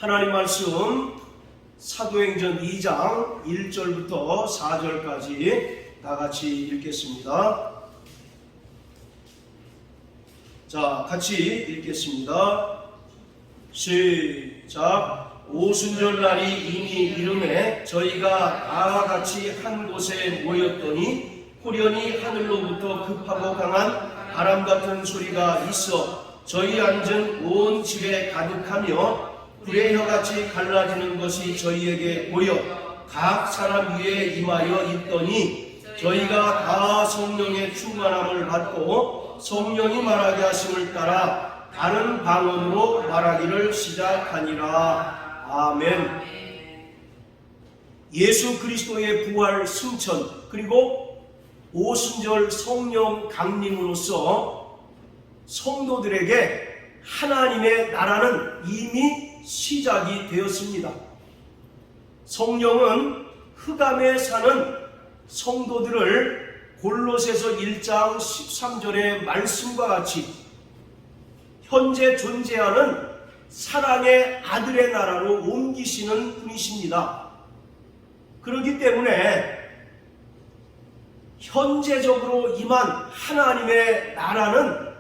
하나님 말씀 사도행전 2장 1절부터 4절까지 다 같이 읽겠습니다. 자, 같이 읽겠습니다. 시작. 오순절날이 이미 이름에 저희가 다 같이 한 곳에 모였더니 호련히 하늘로부터 급하고 강한 바람 같은 소리가 있어 저희 앉은 온 집에 가득하며 불의 혀같이 갈라지는 것이 저희에게 보여 각 사람 위에 임하여 있더니 저희가 다 성령의 충만함을 받고 성령이 말하게 하심을 따라 다른 방언으로 말하기를 시작하니라. 아멘. 예수 그리스도의 부활 승천 그리고 오순절 성령 강림으로써 성도들에게 하나님의 나라는 이미 시작이 되었습니다. 성령은 흑암에 사는 성도들을 골로새서 1장 13절의 말씀과 같이 현재 존재하는 사랑의 아들의 나라로 옮기시는 분이십니다. 그렇기 때문에 현재적으로 임한 하나님의 나라는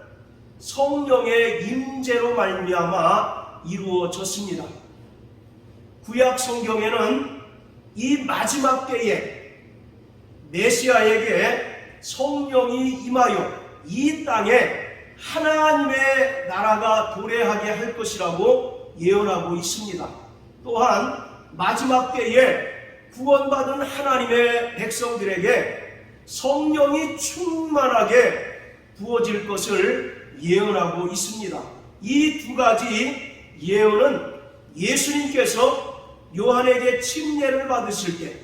성령의 임재로 말미암아 이루어졌습니다. 구약 성경에는 이 마지막 때에 메시아에게 성령이 임하여 이 땅에 하나님의 나라가 도래하게 할 것이라고 예언하고 있습니다. 또한 마지막 때에 구원받은 하나님의 백성들에게 성령이 충만하게 부어질 것을 예언하고 있습니다. 이 두 가지 예언은 예수님께서 요한에게 침례를 받으실 때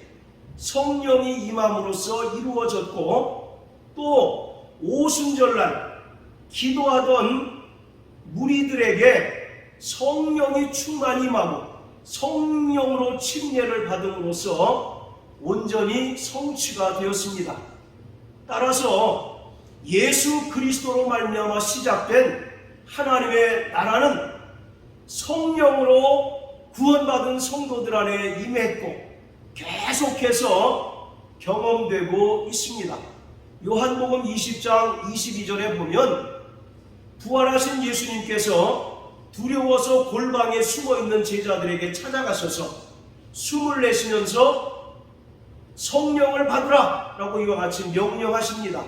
성령이 임함으로써 이루어졌고, 또 오순절날 기도하던 무리들에게 성령이 충만히 임하고 성령으로 침례를 받음으로써 온전히 성취가 되었습니다. 따라서 예수 그리스도로 말미암아 시작된 하나님의 나라는 성령으로 구원받은 성도들 안에 임했고 계속해서 경험되고 있습니다. 요한복음 20장 22절에 보면 부활하신 예수님께서 두려워서 골방에 숨어있는 제자들에게 찾아가셔서 숨을 내쉬면서 성령을 받으라 라고 이와 같이 명령하십니다.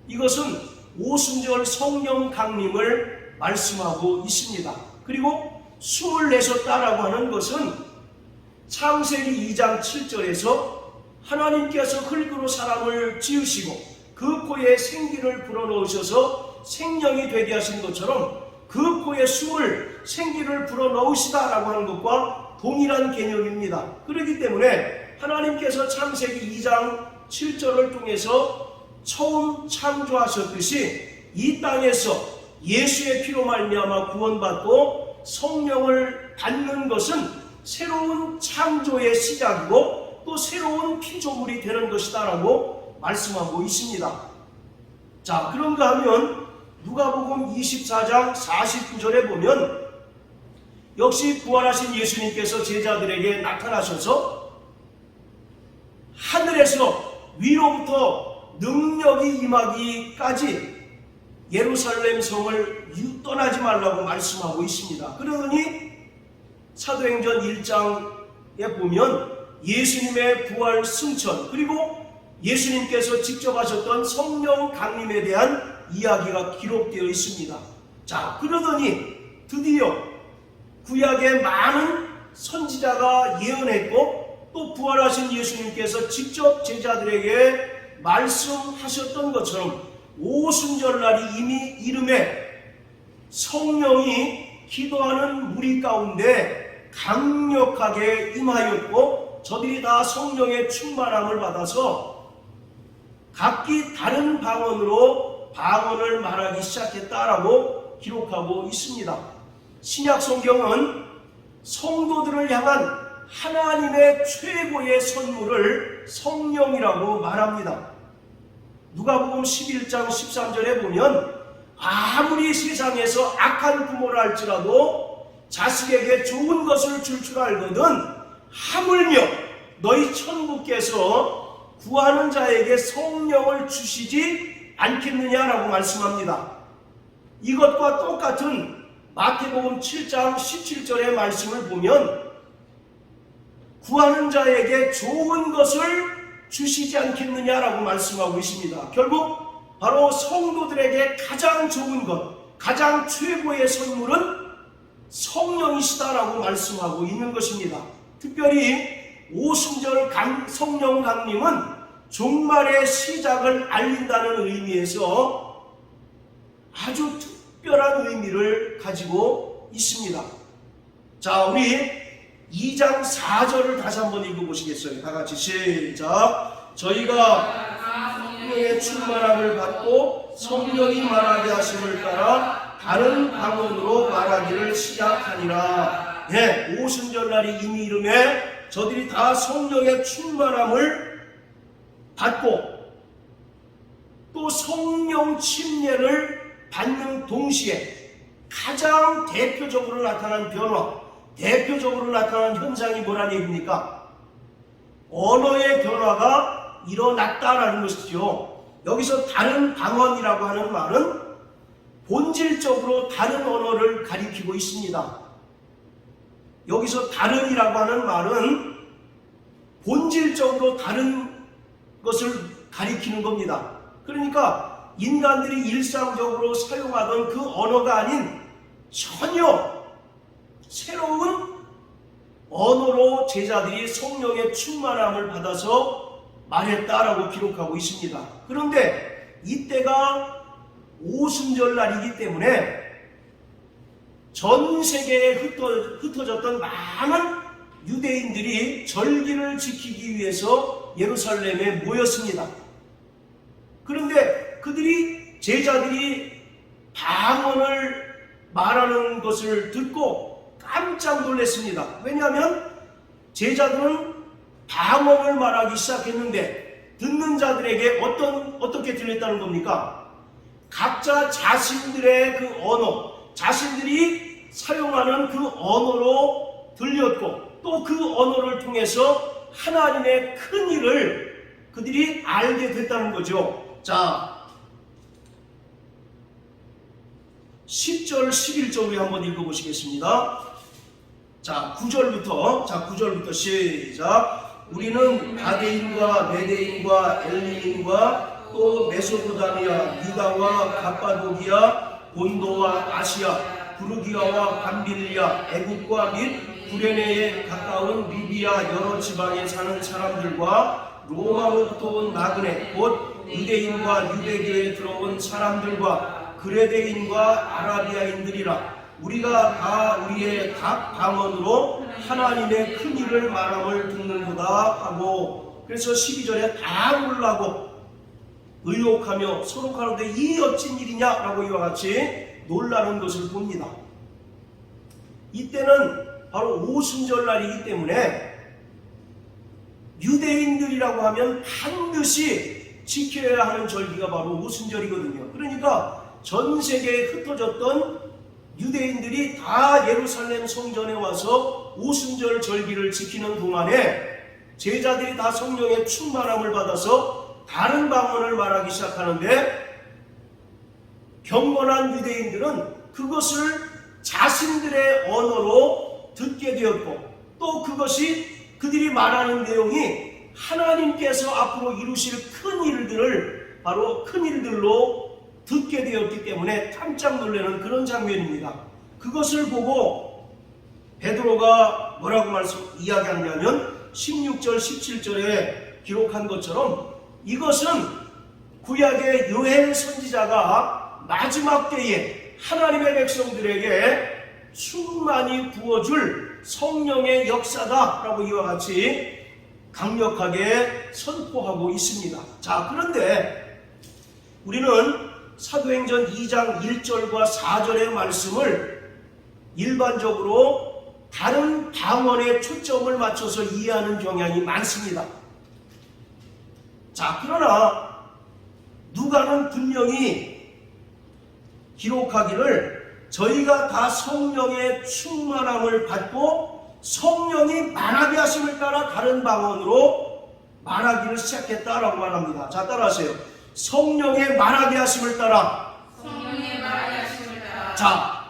이것은 오순절 성령 강림을 말씀하고 있습니다. 그리고 숨을 내셨다라고 하는 것은 창세기 2장 7절에서 하나님께서 흙으로 사람을 지으시고 그 코에 생기를 불어넣으셔서 생명이 되게 하신 것처럼 그 코에 숨을 생기를 불어넣으시다라고 하는 것과 동일한 개념입니다. 그렇기 때문에 하나님께서 창세기 2장 7절을 통해서 처음 창조하셨듯이 이 땅에서 예수의 피로 말미암아 구원받고 성령을 받는 것은 새로운 창조의 시작이고 또 새로운 피조물이 되는 것이다 라고 말씀하고 있습니다. 자, 그런가 하면 누가복음 24장 49절에 보면 역시 부활하신 예수님께서 제자들에게 나타나셔서 하늘에서 위로부터 능력이 임하기까지 예루살렘 성을 떠나지 말라고 말씀하고 있습니다. 그러더니 사도행전 1장에 보면 예수님의 부활 승천 그리고 예수님께서 직접 하셨던 성령 강림에 대한 이야기가 기록되어 있습니다. 자, 그러더니 드디어 구약의 많은 선지자가 예언했고 또 부활하신 예수님께서 직접 제자들에게 말씀하셨던 것처럼 오순절날이 이미 이름에 성령이 기도하는 무리 가운데 강력하게 임하였고 저들이 다 성령의 충만함을 받아서 각기 다른 방언으로 방언을 말하기 시작했다라고 기록하고 있습니다. 신약 성경은 성도들을 향한 하나님의 최고의 선물을 성령이라고 말합니다. 누가복음 11장 13절에 보면 아무리 세상에서 악한 부모를 할지라도 자식에게 좋은 것을 줄 줄 알거든 하물며 너희 천국께서 구하는 자에게 성령을 주시지 않겠느냐라고 말씀합니다. 이것과 똑같은 마태복음 7장 17절의 말씀을 보면 구하는 자에게 좋은 것을 주시지 않겠느냐라고 말씀하고 있습니다. 결국 바로 성도들에게 가장 좋은 것, 가장 최고의 선물은 성령이시다라고 말씀하고 있는 것입니다. 특별히 오순절 성령 강림은 종말의 시작을 알린다는 의미에서 아주 특별한 의미를 가지고 있습니다. 자, 우리 2장 4절을 다시 한번 읽어보시겠어요? 다 같이 시작. 저희가 성령의 충만함을 받고 성령이 말하게 하심을 따라 다른 방언으로 말하기를 시작하니라. 네, 오순절날이 이미 이름에 저들이 다 성령의 충만함을 받고 또 성령 침례를 받는 동시에 가장 대표적으로 나타난 변화, 대표적으로 나타난 현상이 뭐란 얘기입니까? 언어의 변화가 일어났다라는 것이죠. 여기서 다른 방언이라고 하는 말은 본질적으로 다른 언어를 가리키고 있습니다. 여기서 다른이라고 하는 말은 본질적으로 다른 것을 가리키는 겁니다. 그러니까 인간들이 일상적으로 사용하던 그 언어가 아닌 전혀 새로운 언어로 제자들이 성령의 충만함을 받아서 말했다라고 기록하고 있습니다. 그런데 이때가 오순절날이기 때문에 전 세계에 흩어졌던 많은 유대인들이 절기를 지키기 위해서 예루살렘에 모였습니다. 그런데 제자들이 방언을 말하는 것을 듣고 깜짝 놀랐습니다. 왜냐하면 제자들은 방언을 말하기 시작했는데 듣는 자들에게 어떻게 들렸다는 겁니까? 각자 자신들의 그 언어, 자신들이 사용하는 그 언어로 들렸고 또 그 언어를 통해서 하나님의 큰 일을 그들이 알게 됐다는 거죠. 자, 10절, 11절 우리 한번 읽어보시겠습니다. 자, 9절부터 시작. 우리는 가데인과 메데인과 엘린과 또 메소포타미아, 유다와 갑바도기아, 본도와 아시아, 부르기아와 밤빌리아, 애국과 및 구레네에 가까운 리비아 여러 지방에 사는 사람들과 로마로부터 온 나그네 곧 유대인과 유대교에 들어온 사람들과 그레데인과 아라비아인들이라. 우리가 다 우리의 각 방언으로 하나님의 큰 일을 말함을 듣는구나 하고, 그래서 12절에 다 놀라고 의혹하며 서로 가로되 이 어찌 일이냐라고 이와 같이 놀라는 것을 봅니다. 이때는 바로 오순절날이기 때문에 유대인들이라고 하면 반드시 지켜야 하는 절기가 바로 오순절이거든요. 그러니까 전 세계에 흩어졌던 유대인들이 다 예루살렘 성전에 와서 오순절 절기를 지키는 동안에 제자들이 다 성령의 충만함을 받아서 다른 방언을 말하기 시작하는데, 경건한 유대인들은 그것을 자신들의 언어로 듣게 되었고 또 그것이 그들이 말하는 내용이 하나님께서 앞으로 이루실 큰 일들을 바로 큰 일들로 듣게 되었기 때문에 깜짝 놀라는 그런 장면입니다. 그것을 보고 베드로가 뭐라고 이야기하냐면 16절 17절에 기록한 것처럼 이것은 구약의 요엘 선지자가 마지막 때에 하나님의 백성들에게 충만히 부어줄 성령의 역사다라고 이와 같이 강력하게 선포하고 있습니다. 자, 그런데 우리는 사도행전 2장 1절과 4절의 말씀을 일반적으로 다른 방언에 초점을 맞춰서 이해하는 경향이 많습니다. 자, 그러나 누가는 분명히 기록하기를 저희가 다 성령의 충만함을 받고 성령이 말하게 하심을 따라 다른 방언으로 말하기를 시작했다라고 말합니다. 자, 따라하세요. 성령의 말하게 하심을 따라. 자,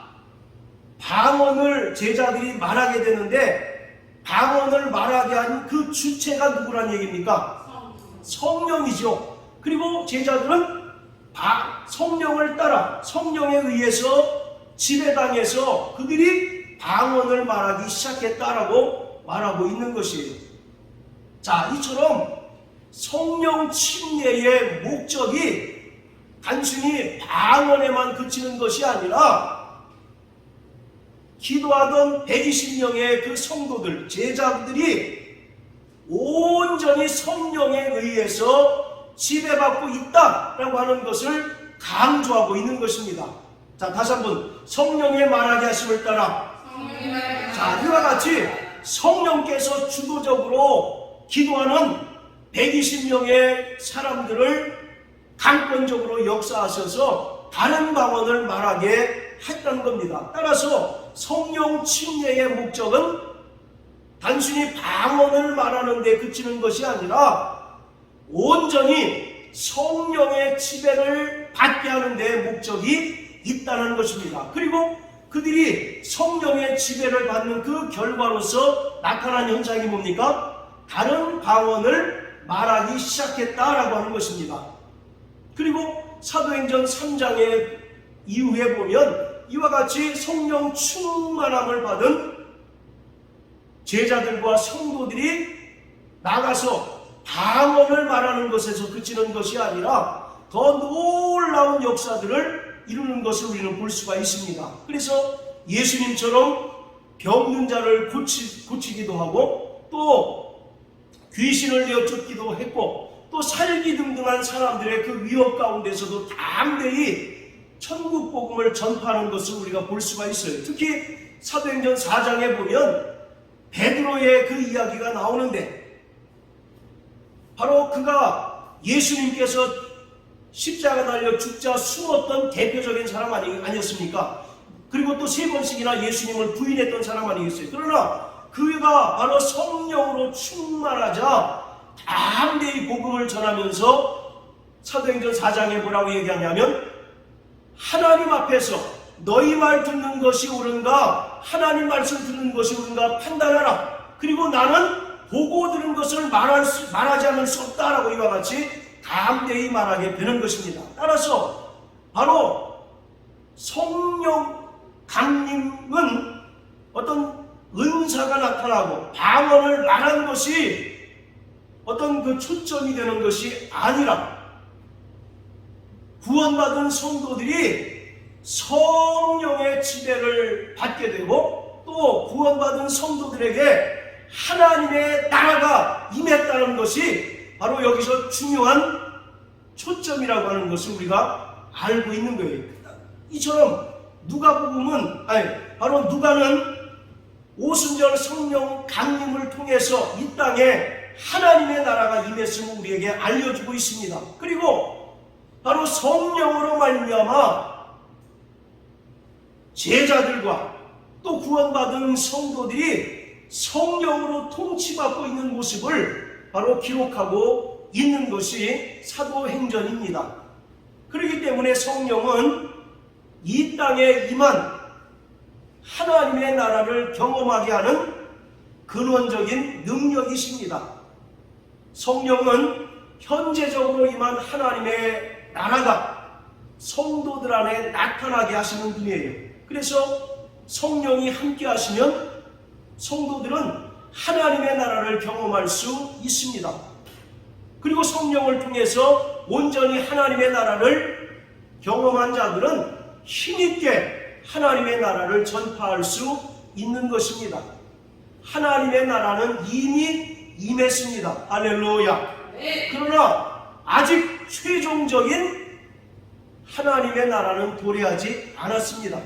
방언을 제자들이 말하게 되는데 방언을 말하게 한 그 주체가 누구란 얘기입니까? 성령이죠. 그리고 제자들은 성령을 따라 성령에 의해서 지배당해서 그들이 방언을 말하기 시작했다라고 말하고 있는 것이에요. 자, 이처럼 성령 침례의 목적이 단순히 방언에만 그치는 것이 아니라 기도하던 120명의 그 성도들, 제자들이 온전히 성령에 의해서 지배받고 있다라고 하는 것을 강조하고 있는 것입니다. 자, 다시 한번 성령의 말하게 하심을 따라. 자, 이와 같이 성령께서 주도적으로 기도하는 120명의 사람들을 강권적으로 역사하셔서 다른 방언을 말하게 했다는 겁니다. 따라서 성령 침례의 목적은 단순히 방언을 말하는 데 그치는 것이 아니라 온전히 성령의 지배를 받게 하는 데 목적이 있다는 것입니다. 그리고 그들이 성령의 지배를 받는 그 결과로서 나타난 현상이 뭡니까? 다른 방언을 말하기 시작했다라고 하는 것입니다. 그리고 사도행전 3장의 이후에 보면 이와 같이 성령 충만함을 받은 제자들과 성도들이 나가서 방언을 말하는 것에서 그치는 것이 아니라 더 놀라운 역사들을 이루는 것을 우리는 볼 수가 있습니다. 그래서 예수님처럼 병든 자를 고치기도 하고 또 귀신을 내어쫓기도 했고 또 살기등등한 사람들의 그 위협 가운데서도 담대히 천국 복음을 전파하는 것을 우리가 볼 수가 있어요. 특히 사도행전 4장에 보면 베드로의 그 이야기가 나오는데 바로 그가 예수님께서 십자가 달려 죽자 숨었던 대표적인 사람 아니었습니까? 그리고 또 3번씩이나 예수님을 부인했던 사람 아니겠어요? 그러나 그가 바로 성령으로 충만하자 담대히 복음을 전하면서 사도행전 4장에 뭐라고 얘기하냐면 하나님 앞에서 너희 말 듣는 것이 옳은가 하나님 말씀 듣는 것이 옳은가 판단하라. 그리고 나는 보고 들은 것을 말하지 않을 수 없다라고 이와 같이 담대히 말하게 되는 것입니다. 따라서 바로 성령 강림은 어떤 은사가 나타나고 방언을 말하는 것이 어떤 그 초점이 되는 것이 아니라 구원받은 성도들이 성령의 지배를 받게 되고 또 구원받은 성도들에게 하나님의 나라가 임했다는 것이 바로 여기서 중요한 초점이라고 하는 것을 우리가 알고 있는 거예요. 이처럼 누가복음은 바로 누가는 오순절 성령 강림을 통해서 이 땅에 하나님의 나라가 임했음을 우리에게 알려주고 있습니다. 그리고 바로 성령으로 말미암아 제자들과 또 구원받은 성도들이 성령으로 통치받고 있는 모습을 바로 기록하고 있는 것이 사도행전입니다. 그렇기 때문에 성령은 이 땅에 임한 하나님의 나라를 경험하게 하는 근원적인 능력이십니다. 성령은 현재적으로 임한 하나님의 나라가 성도들 안에 나타나게 하시는 분이에요. 그래서 성령이 함께 하시면 성도들은 하나님의 나라를 경험할 수 있습니다. 그리고 성령을 통해서 온전히 하나님의 나라를 경험한 자들은 힘있게 하나님의 나라를 전파할 수 있는 것입니다. 하나님의 나라는 이미 임했습니다. 할렐루야. 그러나 아직 최종적인 하나님의 나라는 도래하지 않았습니다.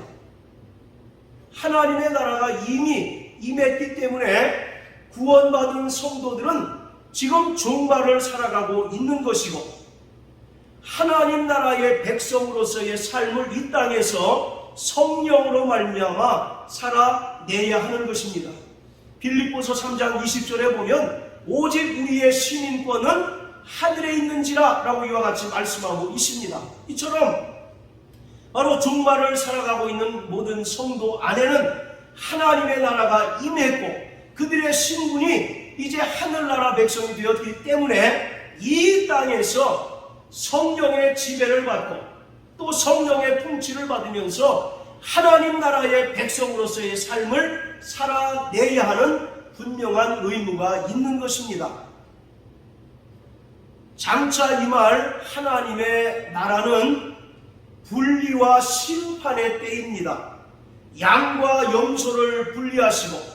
하나님의 나라가 이미 임했기 때문에 구원받은 성도들은 지금 종말을 살아가고 있는 것이고 하나님 나라의 백성으로서의 삶을 이 땅에서 성령으로 말미암아 살아내야 하는 것입니다. 빌립보서 3장 20절에 보면 오직 우리의 시민권은 하늘에 있는지라 라고 이와 같이 말씀하고 있습니다. 이처럼 바로 종말을 살아가고 있는 모든 성도 안에는 하나님의 나라가 임했고 그들의 신분이 이제 하늘나라 백성이 되었기 때문에 이 땅에서 성령의 지배를 받고 또 성령의 통치를 받으면서 하나님 나라의 백성으로서의 삶을 살아내야 하는 분명한 의무가 있는 것입니다. 장차 임할 하나님의 나라는 분리와 심판의 때입니다. 양과 염소를 분리하시고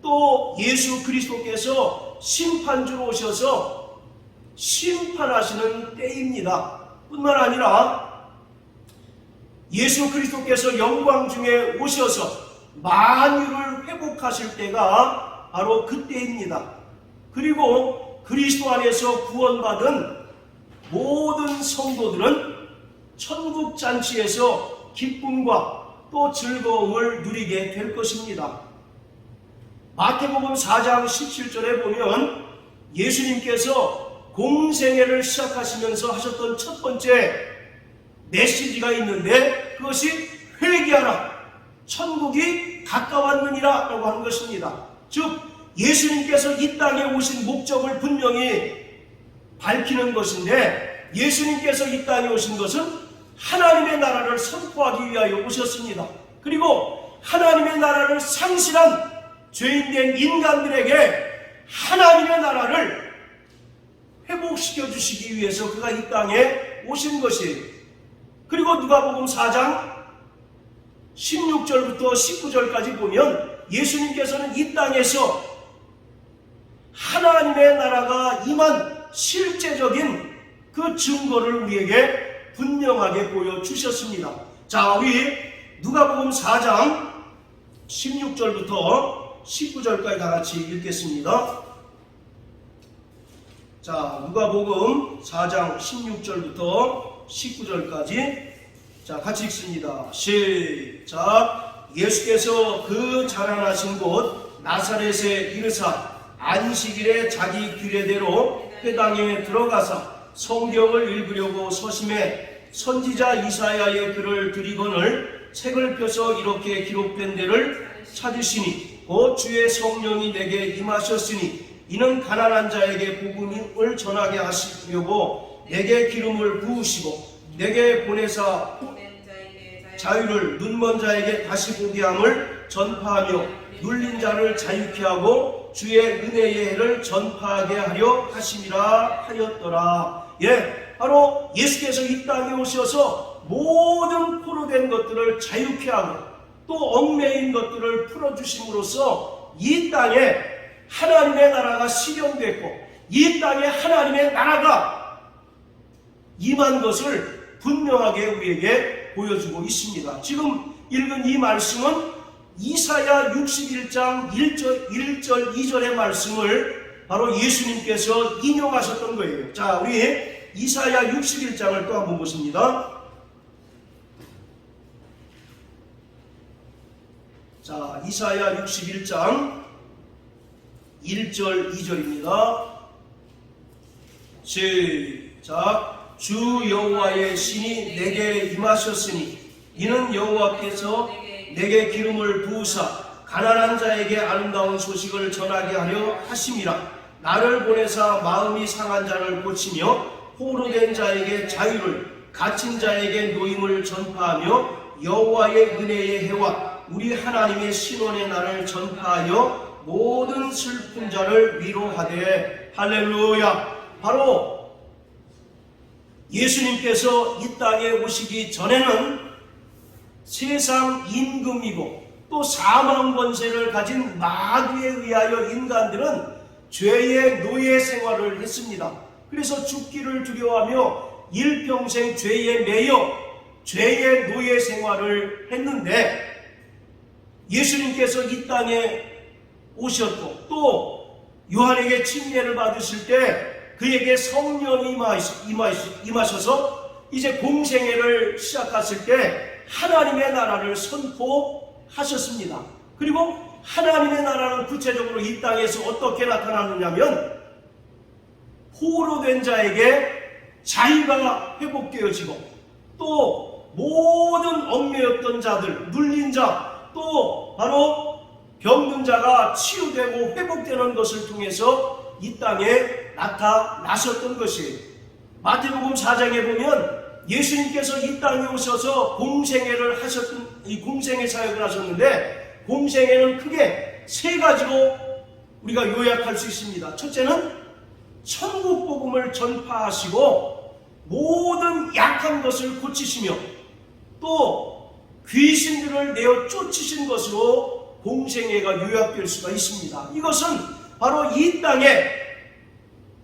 또 예수 그리스도께서 심판주로 오셔서 심판하시는 때입니다. 뿐만 아니라 예수 그리스도께서 영광 중에 오셔서 만유를 회복하실 때가 바로 그때입니다. 그리고 그리스도 안에서 구원받은 모든 성도들은 천국 잔치에서 기쁨과 또 즐거움을 누리게 될 것입니다. 마태복음 4장 17절에 보면 예수님께서 공생애를 시작하시면서 하셨던 첫 번째 메시지가 있는데 그것이 회개하라 천국이 가까웠느니라 라고 하는 것입니다. 즉 예수님께서 이 땅에 오신 목적을 분명히 밝히는 것인데 예수님께서 이 땅에 오신 것은 하나님의 나라를 선포하기 위하여 오셨습니다. 그리고 하나님의 나라를 상실한 죄인된 인간들에게 하나님의 나라를 회복시켜 주시기 위해서 그가 이 땅에 오신 것이에요. 그리고 누가복음 4장 16절부터 19절까지 보면 예수님께서는 이 땅에서 하나님의 나라가 임한 실제적인 그 증거를 우리에게 분명하게 보여주셨습니다. 자, 우리 누가복음 4장 16절부터 19절까지 다 같이 읽겠습니다. 자, 누가복음 4장 16절부터 19절까지 자, 같이 읽습니다. 시작. 예수께서 그 자라나신 곳 나사렛에 이르사 안식일에 자기 규례대로 회당에 들어가사 성경을 읽으려고 서심해 선지자 이사야의 글을 들이거늘 책을 펴서 이렇게 기록된 데를 찾으시니 곧 주의 성령이 내게 임하셨으니 이는 가난한 자에게 복음을 전하게 하시려고 내게 기름을 부으시고 내게 보내사 자유를 눈먼 자에게 다시 보게 함을 전파하며 눌린 자를 자유케 하고 주의 은혜의 해를 전파하게 하려 하심이라 하였더라. 예, 바로 예수께서 이 땅에 오셔서 모든 포로된 것들을 자유케 하고 또 얽매인 것들을 풀어주심으로써 이 땅에 하나님의 나라가 실현됐고 이 땅에 하나님의 나라가 임한 것을 분명하게 우리에게 보여주고 있습니다. 지금 읽은 이 말씀은 이사야 61장 1절 2절의 말씀을 바로 예수님께서 인용하셨던 거예요. 자, 우리 이사야 61장을 또 한번 보십니다. 자, 이사야 61장 1절 2절입니다. 시작. 주 여호와의 신이 내게 임하셨으니 이는 여호와께서 내게 기름을 부으사 가난한 자에게 아름다운 소식을 전하게 하려 하심이라. 나를 보내사 마음이 상한 자를 고치며 포로된 자에게 자유를 갇힌 자에게 노임을 전파하며 여호와의 은혜의 해와 우리 하나님의 신원의 날을 전파하여 모든 슬픈 자를 위로하되. 할렐루야. 바로 예수님께서 이 땅에 오시기 전에는 세상 임금이고 또 사망 권세를 가진 마귀에 의하여 인간들은 죄의 노예 생활을 했습니다. 그래서 죽기를 두려워하며 일평생 죄에 매여 죄의 노예 생활을 했는데 예수님께서 이 땅에 오셨고 또 요한에게 침례를 받으실 때 그에게 성령이 임하셔서 이제 공생애를 시작하실 때 하나님의 나라를 선포하셨습니다. 그리고 하나님의 나라는 구체적으로 이 땅에서 어떻게 나타나느냐면 포로된 자에게 자유가 회복되어지고 또 모든 얽매였던 자들, 눌린 자, 또 바로 병든 자가 치유되고 회복되는 것을 통해서 이 땅에 나타나셨던 것이에요. 마태복음 4장에 보면 예수님께서 이 땅에 오셔서 공생애를 하셨던, 이 공생애 사역을 하셨는데, 공생애는 크게 세 가지로 우리가 요약할 수 있습니다. 첫째는 천국 복음을 전파하시고 모든 약한 것을 고치시며 또 귀신들을 내어 쫓으신 것으로 공생애가 요약될 수가 있습니다. 이것은 바로 이 땅에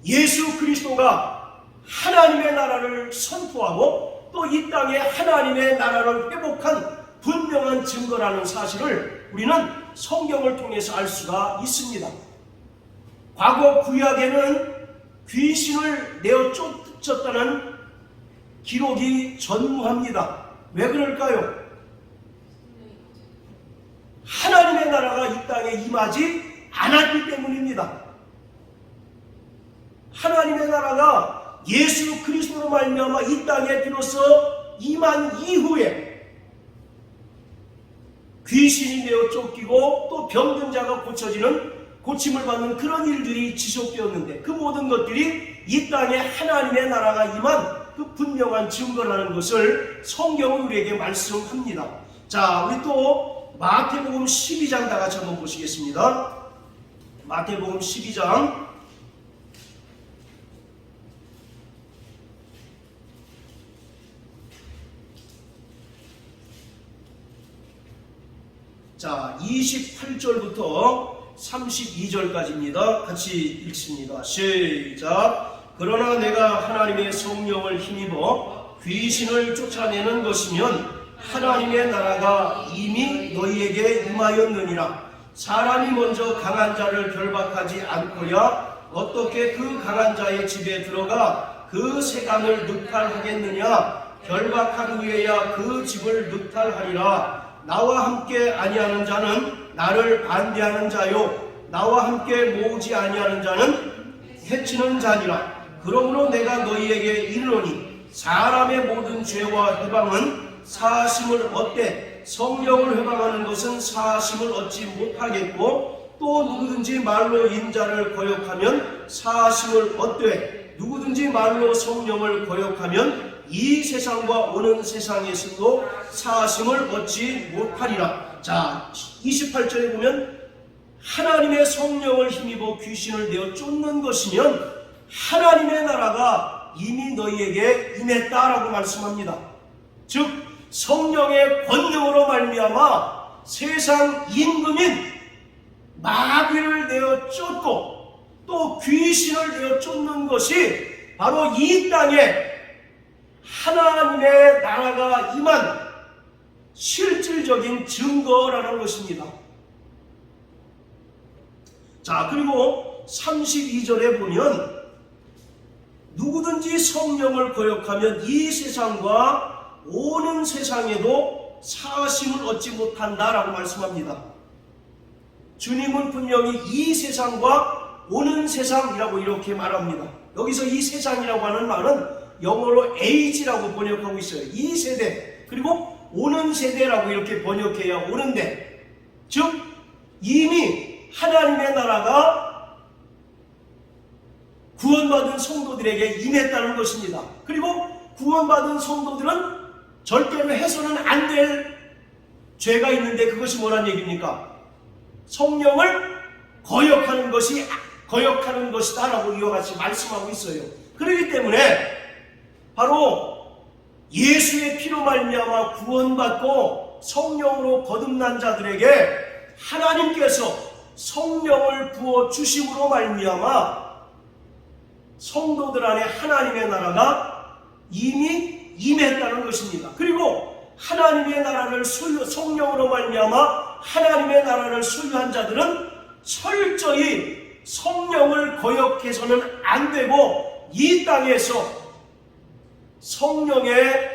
예수 그리스도가 하나님의 나라를 선포하고 또 이 땅에 하나님의 나라를 회복한 분명한 증거라는 사실을 우리는 성경을 통해서 알 수가 있습니다. 과거 구약에는 귀신을 내어 쫓았다는 기록이 전무합니다. 왜 그럴까요? 하나님의 나라가 이 땅에 임하지 않았기 때문입니다. 하나님의 나라가 예수 그리스도로 말미암아 이 땅에 비로소 임한 이후에 귀신이 내어 쫓기고 또 병든 자가 고침을 받는 그런 일들이 지속되었는데 그 모든 것들이 이 땅에 하나님의 나라가 임한 그 분명한 증거라는 것을 성경은 우리에게 말씀합니다. 자, 우리 또 마태복음 12장 다 같이 한번 보시겠습니다. 마태복음 12장 자, 28절부터 32절까지입니다. 같이 읽습니다. 시작. 그러나 내가 하나님의 성령을 힘입어 귀신을 쫓아내는 것이면 하나님의 나라가 이미 너희에게 임하였느니라. 사람이 먼저 강한 자를 결박하지 않고야 어떻게 그 강한 자의 집에 들어가 그 세간을 늑탈하겠느냐. 결박한 후에야 그 집을 늑탈하리라. 나와 함께 아니하는 자는 나를 반대하는 자요 나와 함께 모으지 아니하는 자는 해치는 자니라. 그러므로 내가 너희에게 이르노니 사람의 모든 죄와 해방은 사하심을 얻되 성령을 회방하는 것은 사하심을 얻지 못하겠고 또 누구든지 말로 인자를 거역하면 사하심을 얻되 누구든지 말로 성령을 거역하면 이 세상과 오는 세상에서도 사하심을 얻지 못하리라. 자, 28절에 보면 하나님의 성령을 힘입어 귀신을 내어 쫓는 것이면 하나님의 나라가 이미 너희에게 임했다라고 말씀합니다. 즉 성령의 권능으로 말미암아 세상 임금인 마귀를 내어 쫓고 또 귀신을 내어 쫓는 것이 바로 이 땅에 하나님의 나라가 임한 실질적인 증거라는 것입니다. 자, 그리고 32절에 보면 누구든지 성령을 거역하면 이 세상과 오는 세상에도 사하심을 얻지 못한다라고 말씀합니다. 주님은 분명히 이 세상과 오는 세상이라고 이렇게 말합니다. 여기서 이 세상이라고 하는 말은 영어로 age라고 번역하고 있어요. 이 세대 그리고 오는 세대라고 이렇게 번역해야 오는데, 즉 이미 하나님의 나라가 구원받은 성도들에게 임했다는 것입니다. 그리고 구원받은 성도들은 절대로 해서는 안 될 죄가 있는데 그것이 뭐란 얘기입니까? 성령을 거역하는 것이다 라고 이와 같이 말씀하고 있어요. 그렇기 때문에 바로 예수의 피로 말미암아 구원받고 성령으로 거듭난 자들에게 하나님께서 성령을 부어 주심으로 말미암아 성도들 안에 하나님의 나라가 이미 임했다는 것입니다. 그리고 하나님의 나라를 성령으로 말미암아 하나님의 나라를 소유한 자들은 철저히 성령을 거역해서는 안 되고 이 땅에서 성령의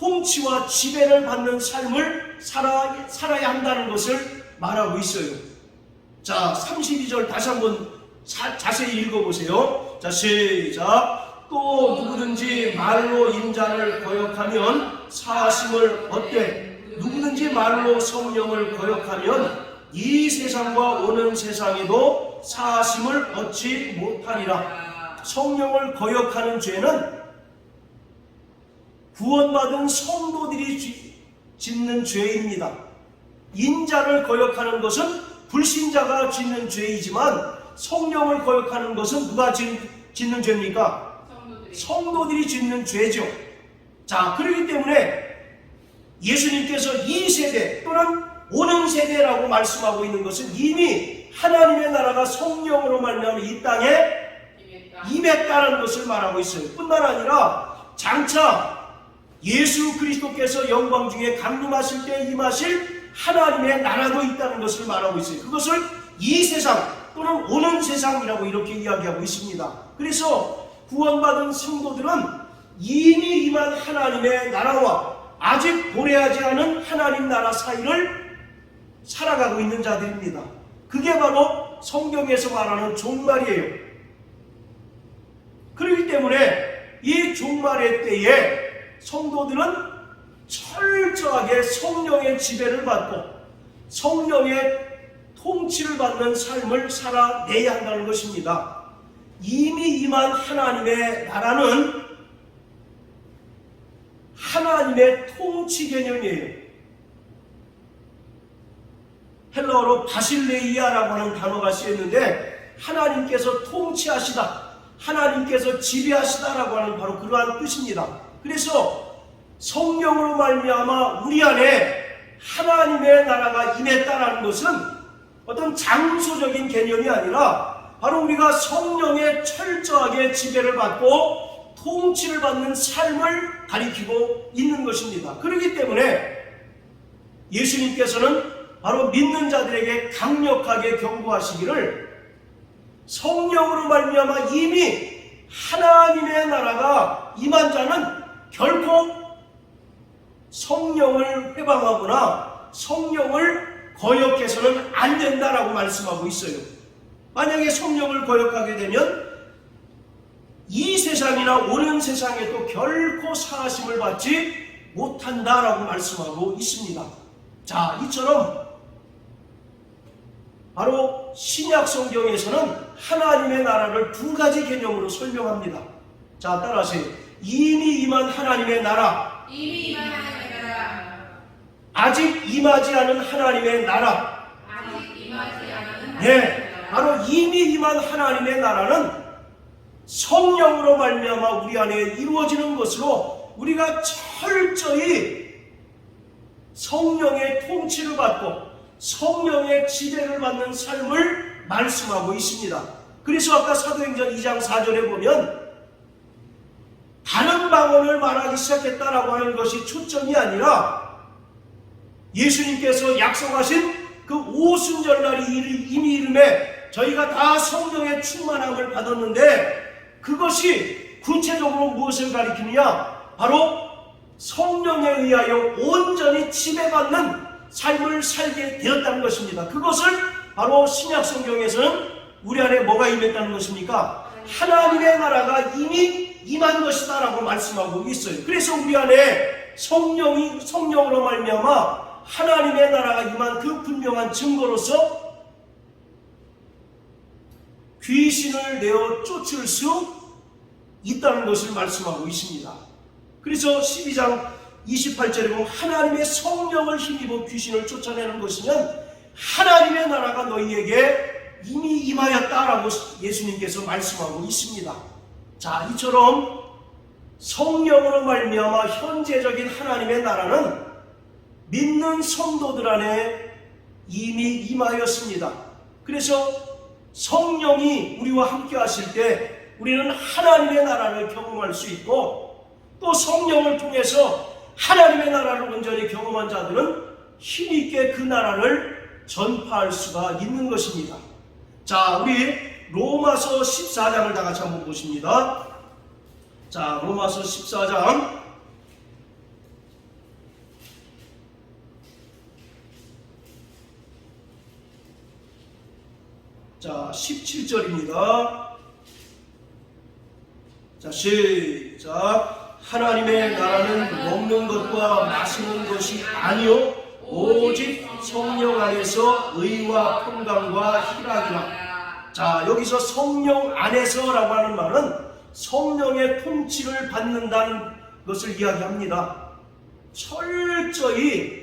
통치와 지배를 받는 삶을 살아야 한다는 것을 말하고 있어요. 자, 32절 다시 한번 자세히 읽어보세요. 자, 시작. 또 누구든지 말로 인자를 거역하면 사하심을 얻되 누구든지 말로 성령을 거역하면 이 세상과 오는 세상에도 사하심을 얻지 못하리라. 성령을 거역하는 죄는 구원받은 성도들이 짓는 죄입니다. 인자를 거역하는 것은 불신자가 짓는 죄이지만 성령을 거역하는 것은 누가 짓는 죄입니까? 성도들이 짓는 죄죠. 자, 그렇기 때문에 예수님께서 이 세대 또는 오는 세대라고 말씀하고 있는 것은 이미 하나님의 나라가 성령으로 말미암아 이 땅에 임했다는 것을 말하고 있어요. 뿐만 아니라 장차 예수 그리스도께서 영광 중에 강림하실 때 임하실 하나님의 나라도 있다는 것을 말하고 있어요. 그것을 이 세상 또는 오는 세상이라고 이렇게 이야기하고 있습니다. 그래서 구원받은 성도들은 이미 임한 하나님의 나라와 아직 도래하지 않은 하나님 나라 사이를 살아가고 있는 자들입니다. 그게 바로 성경에서 말하는 종말이에요. 그렇기 때문에 이 종말의 때에 성도들은 철저하게 성령의 지배를 받고 성령의 통치를 받는 삶을 살아내야 한다는 것입니다. 이미 임한 하나님의 나라는 하나님의 통치 개념이에요. 헬라어로 바실레이아라고 하는 단어가 쓰였는데 하나님께서 통치하시다, 하나님께서 지배하시다라고 하는 바로 그러한 뜻입니다. 그래서 성령으로 말미암아 우리 안에 하나님의 나라가 임했다라는 것은 어떤 장소적인 개념이 아니라 바로 우리가 성령의 철저하게 지배를 받고 통치를 받는 삶을 가리키고 있는 것입니다. 그렇기 때문에 예수님께서는 바로 믿는 자들에게 강력하게 경고하시기를 성령으로 말미암아 이미 하나님의 나라가 임한 자는 결코 성령을 회방하거나 성령을 거역해서는 안 된다라고 말씀하고 있어요. 만약에 성령을 거역하게 되면 이 세상이나 오는 세상에도 결코 사하심을 받지 못한다라고 말씀하고 있습니다. 자, 이처럼 바로 신약 성경에서는 하나님의 나라를 두 가지 개념으로 설명합니다. 자, 따라하세요. 이미 임한 하나님의 나라, 아직 임하지 않은 하나님의 나라. 네, 바로 이미 임한 하나님의 나라는 성령으로 말미암아 우리 안에 이루어지는 것으로 우리가 철저히 성령의 통치를 받고 성령의 지배를 받는 삶을 말씀하고 있습니다. 그래서 아까 사도행전 2장 4절에 보면 다른 방언을 말하기 시작했다라고 하는 것이 초점이 아니라 예수님께서 약속하신 그 오순절날이 이미 이름에 저희가 다 성령의 충만함을 받았는데 그것이 구체적으로 무엇을 가리키느냐? 바로 성령에 의하여 온전히 지배받는 삶을 살게 되었다는 것입니다. 그것을 바로 신약 성경에서는 우리 안에 뭐가 임했다는 것입니까? 하나님의 나라가 이미 임한 것이다 라고 말씀하고 있어요. 그래서 우리 안에 성령으로 말미암아 하나님의 나라가 임한 그 분명한 증거로서 귀신을 내어 쫓을 수 있다는 것을 말씀하고 있습니다. 그래서 12장 28절에 보면 하나님의 성령을 힘입어 귀신을 쫓아내는 것이면 하나님의 나라가 너희에게 이미 임하였다라고 예수님께서 말씀하고 있습니다. 자, 이처럼 성령으로 말미암아 현재적인 하나님의 나라는 믿는 성도들 안에 이미 임하였습니다. 그래서 성령이 우리와 함께 하실 때 우리는 하나님의 나라를 경험할 수 있고 또 성령을 통해서 하나님의 나라를 온전히 경험한 자들은 힘있게 그 나라를 전파할 수가 있는 것입니다. 자, 우리 로마서 14장을 다 같이 한번 보십니다. 자, 로마서 14장 자, 17절입니다. 자, 시작. 하나님의 나라는 먹는 것과 마시는 것이 아니요 오직 성령 안에서 의와 평강과 희락이라. 자, 여기서 성령 안에서라고 하는 말은 성령의 통치를 받는다는 것을 이야기합니다. 철저히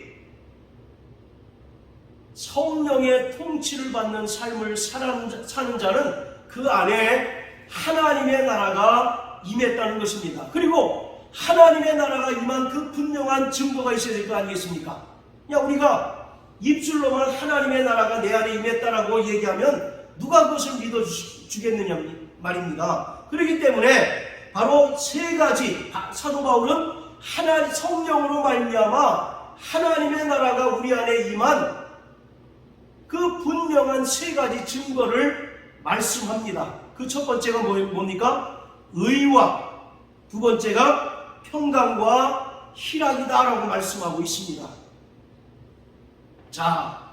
성령의 통치를 받는 삶을 사는 자는 그 안에 하나님의 나라가 임했다는 것입니다. 그리고 하나님의 나라가 임한 그 분명한 증거가 있어야 될 거 아니겠습니까? 그냥 우리가 입술로만 하나님의 나라가 내 안에 임했다라고 얘기하면 누가 그것을 믿어주겠느냐 말입니다. 그렇기 때문에 바로 세 가지, 사도 바울은 하나님 성령으로 말미암아 하나님의 나라가 우리 안에 임한 그 분명한 세 가지 증거를 말씀합니다. 그 첫 번째가 뭡니까? 의와, 두 번째가 평강과 희락이다라고 말씀하고 있습니다. 자,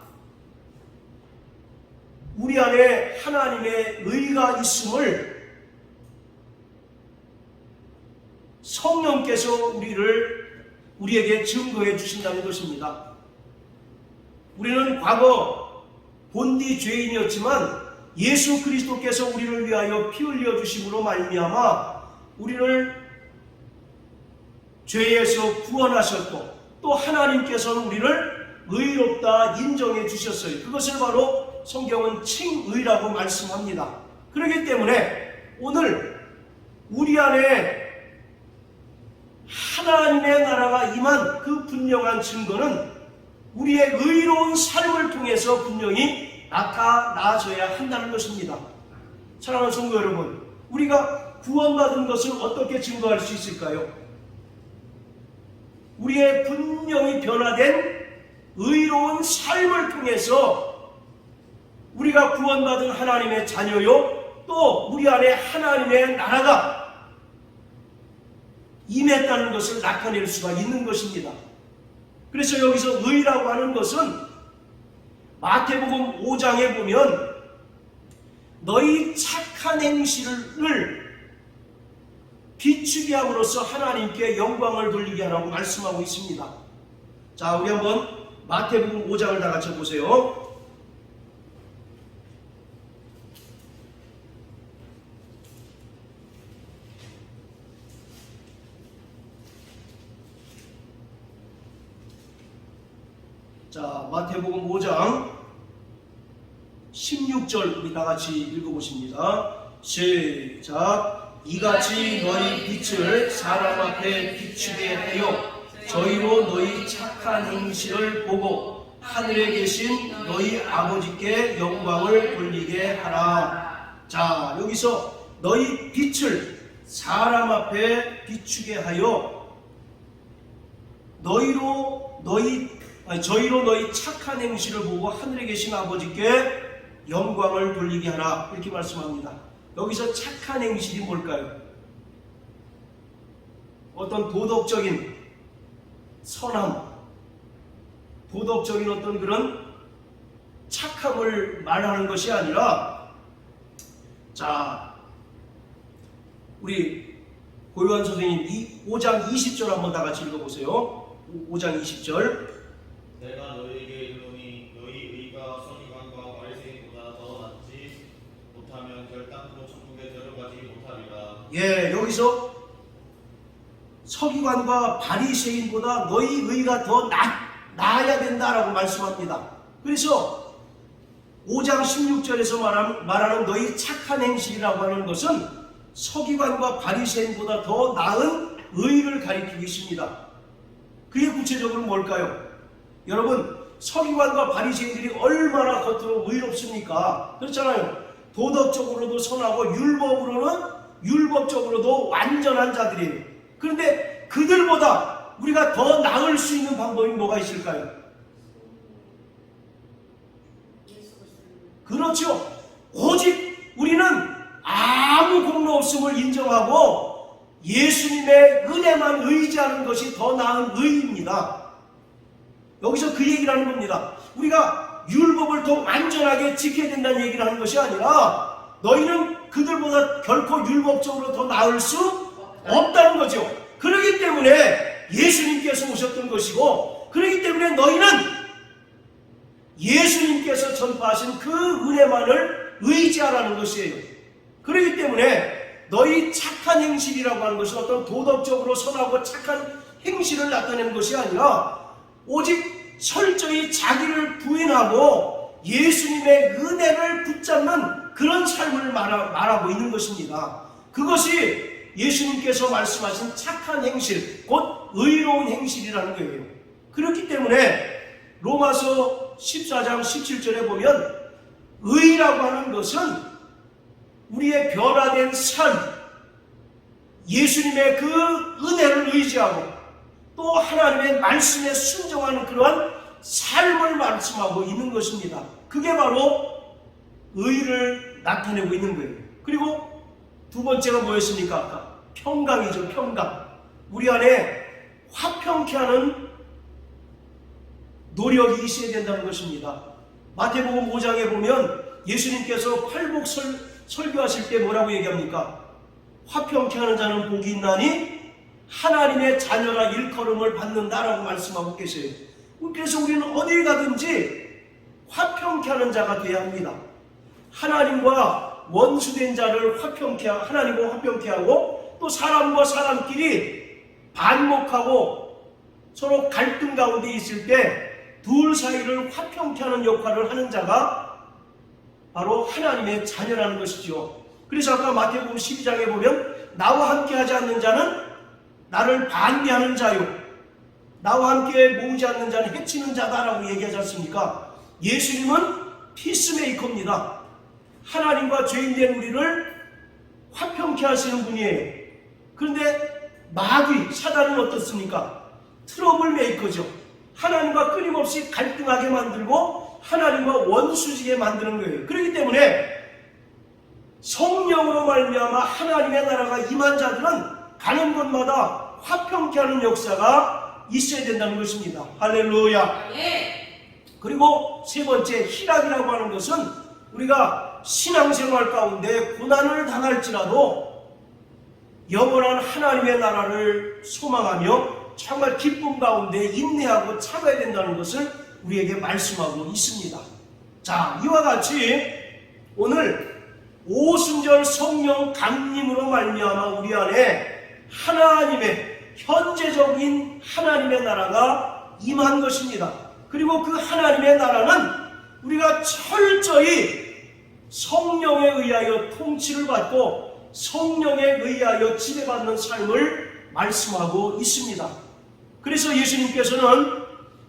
우리 안에 하나님의 의가 있음을 성령께서 우리에게 증거해 주신다는 것입니다. 우리는 과거 본디 죄인이었지만 예수 그리스도께서 우리를 위하여 피 흘려 주심으로 말미암아 우리를 죄에서 구원하셨고 또 하나님께서는 우리를 의롭다 인정해 주셨어요. 그것을 바로 성경은 칭의라고 말씀합니다. 그렇기 때문에 오늘 우리 안에 하나님의 나라가 임한 그 분명한 증거는 우리의 의로운 삶을 통해서 분명히 나타나져야 한다는 것입니다. 사랑하는 성도 여러분, 우리가 구원받은 것을 어떻게 증거할 수 있을까요? 우리의 분명히 변화된 의로운 삶을 통해서 우리가 구원받은 하나님의 자녀요, 또 우리 안에 하나님의 나라가 임했다는 것을 나타낼 수가 있는 것입니다. 그래서 여기서 의라고 하는 것은 마태복음 5장에 보면 너희 착한 행실을 비추게 함으로써 하나님께 영광을 돌리게 하라고 말씀하고 있습니다. 자, 우리 한번 마태복음 5장을 다 같이 보세요. 자, 마태복음 5장 16절 우리 다 같이 읽어보십니다. 시작. 이같이 너희 빛을 사람 앞에 비추게 하여 저희로 너희 착한 행실을 보고 하늘에 계신 너희 아버지께 영광을 돌리게 하라. 자, 여기서 너희 빛을 사람 앞에 비추게 하여 저희로 너희 착한 행실을 보고 하늘에 계신 아버지께 영광을 돌리게 하라, 이렇게 말씀합니다. 여기서 착한 행실이 뭘까요? 어떤 도덕적인 선함, 도덕적인 어떤 그런 착함을 말하는 것이 아니라, 자, 우리 고요한 선생님 5장 20절 한번 다 같이 읽어보세요. 5장 20절. 내가 너희에게 이르노니 너희 의가 서기관과 바리새인보다 더 낫지 못하면 결단코 천국에 들어가지 못하리라. 예, 여기서 서기관과 바리새인보다 너희 의가 더 나아야 된다라고 말씀합니다. 그래서 5장 16절에서 말하는 너희 착한 행실이라고 하는 것은 서기관과 바리새인보다 더 나은 의를 가리키고 있습니다. 그게 구체적으로 뭘까요? 여러분, 서기관과 바리새인들이 얼마나 겉으로 의롭습니까? 그렇잖아요. 도덕적으로도 선하고 율법적으로도 완전한 자들이에요. 그런데 그들보다 우리가 더 나을 수 있는 방법이 뭐가 있을까요? 그렇죠. 오직 우리는 아무 공로 없음을 인정하고 예수님의 은혜만 의지하는 것이 더 나은 의입니다. 여기서 그 얘기를 하는 겁니다. 우리가 율법을 더 완전하게 지켜야 된다는 얘기를 하는 것이 아니라 너희는 그들보다 결코 율법적으로 더 나을 수 없다는 거죠. 그렇기 때문에 예수님께서 오셨던 것이고, 그렇기 때문에 너희는 예수님께서 전파하신 그 은혜만을 의지하라는 것이에요. 그렇기 때문에 너희 착한 행실이라고 하는 것은 어떤 도덕적으로 선하고 착한 행실을 나타내는 것이 아니라 오직 철저히 자기를 부인하고 예수님의 은혜를 붙잡는 그런 삶을 말하고 있는 것입니다. 그것이 예수님께서 말씀하신 착한 행실, 곧 의로운 행실이라는 거예요. 그렇기 때문에 로마서 14장 17절에 보면 의라고 하는 것은 우리의 변화된 삶, 예수님의 그 은혜를 의지하고 또 하나님의 말씀에 순종하는 그러한 삶을 말씀하고 있는 것입니다. 그게 바로 의를 나타내고 있는 거예요. 그리고 두 번째가 뭐였습니까? 아까 평강이죠. 평강. 우리 안에 화평케 하는 노력이 있어야 된다는 것입니다. 마태복음 5장에 보면 예수님께서 팔복 설교하실 때 뭐라고 얘기합니까? 화평케 하는 자는 복이 있나니 하나님의 자녀라 일컬음을 받는다라고 말씀하고 계세요. 그래서 우리는 어딜 가든지 화평케 하는 자가 되어야 합니다. 하나님과 원수된 자를 하나님과 화평케 하고, 또 사람과 사람끼리 반목하고 서로 갈등 가운데 있을 때 둘 사이를 화평케 하는 역할을 하는 자가 바로 하나님의 자녀라는 것이죠. 그래서 아까 마태복음 12장에 보면 나와 함께 하지 않는 자는 나를 반대하는 자요, 나와 함께 모으지 않는 자는 해치는 자다라고 얘기하지 않습니까? 예수님은 피스메이커입니다. 하나님과 죄인된 우리를 화평케 하시는 분이에요. 그런데 마귀, 사단은 어떻습니까? 트러블 메이커죠. 하나님과 끊임없이 갈등하게 만들고 하나님과 원수지게 만드는 거예요. 그렇기 때문에 성령으로 말미암아 하나님의 나라가 임한 자들은 가는 곳마다 화평케 하는 역사가 있어야 된다는 것입니다. 할렐루야. 그리고 세 번째, 희락이라고 하는 것은 우리가 신앙생활 가운데 고난을 당할지라도 영원한 하나님의 나라를 소망하며 정말 기쁨 가운데 인내하고 참아야 된다는 것을 우리에게 말씀하고 있습니다. 자, 이와 같이 오늘 오순절 성령 강림으로 말미암아 우리 안에 하나님의 현재적인 하나님의 나라가 임한 것입니다. 그리고 그 하나님의 나라는 우리가 철저히 성령에 의하여 통치를 받고 성령에 의하여 지배받는 삶을 말씀하고 있습니다. 그래서 예수님께서는